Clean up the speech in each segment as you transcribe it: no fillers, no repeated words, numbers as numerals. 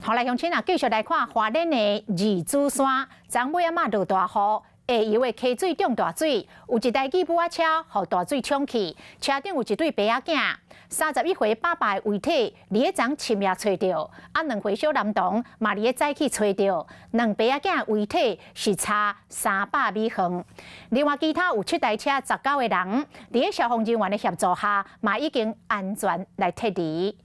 好来，乡亲啊，继续来看花莲的二珠山，昨尾仔落大雨，下游的溪水涨大水，有一台吉普车被大水冲去，车顶有一对白仔囝，31岁爸爸的遗体，伫昨深夜找到，2岁小男童嘛伫早起找到，两白仔囝遗体是差300米远。另外，其他有7台车19个人，伫消防人员的协助下，嘛已经安全来撤离。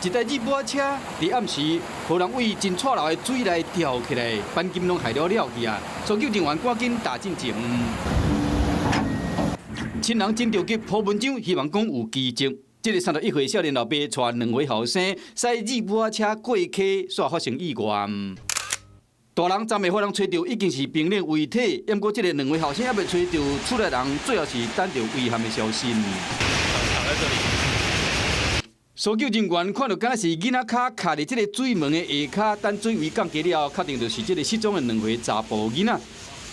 一台日本车伫暗时，互人为真错漏的水内吊起来，钣金拢害了去啊！搜救人员赶紧打进前，亲人真着急铺文章，希望讲有奇迹。这个31岁少年老爸带2位后生驶日本车过溪，煞发生意外。大人暂未互人找到，已经是冰冷遗体。不过，这个2位后生还未找到出来人，最后是等到遗憾的消息。躺在这里。 搜救人员看到，敢若是囡仔脚卡伫这个水门的下骹，等水位降低了，确定就是这个失踪的2岁查甫囡仔。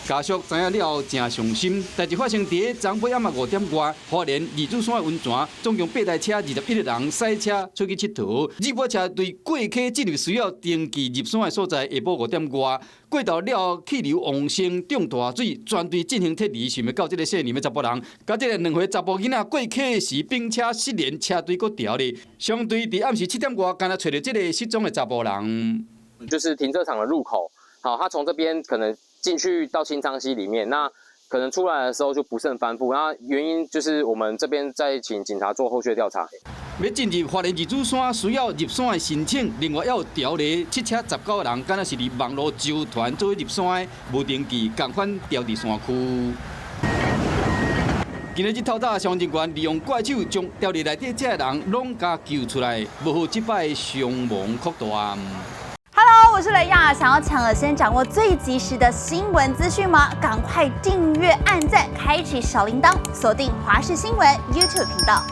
家属知影了后真伤心。代志发生伫昨尾暗5点外，花莲二珠山温泉，总共8台车21个人驶车出去佚佗。日本车对过溪进入需要登记入山的所在，下晡5点外。 过道了后，气流旺盛，涨大水，全队进行撤离，想要到这个少年的查甫人，甲这个2岁查甫囡仔过溪时，并且失联，车队搁调咧。相对伫暗时7点外，刚才找到这个失踪的查甫人，就是停车场的入口。好，他从这边可能进去到新昌溪里面，那可能出来的时候就不慎翻覆。那原因就是我们这边在请警察做后续的调查。 要进入花莲二珠山，需要入山的申请，另外要有条例，7车19个人，敢若是伫网络揪团做入山的，无登记，共款调伫山区。今日日头早，消防人员利用怪手将调离内底这个人拢甲救出来，无负这摆伤亡扩大。 Hello， 我是雷亚，想要抢先掌握最及时的新闻资讯吗？赶快订阅、按赞、开启小铃铛，锁定华视新闻 YouTube 频道。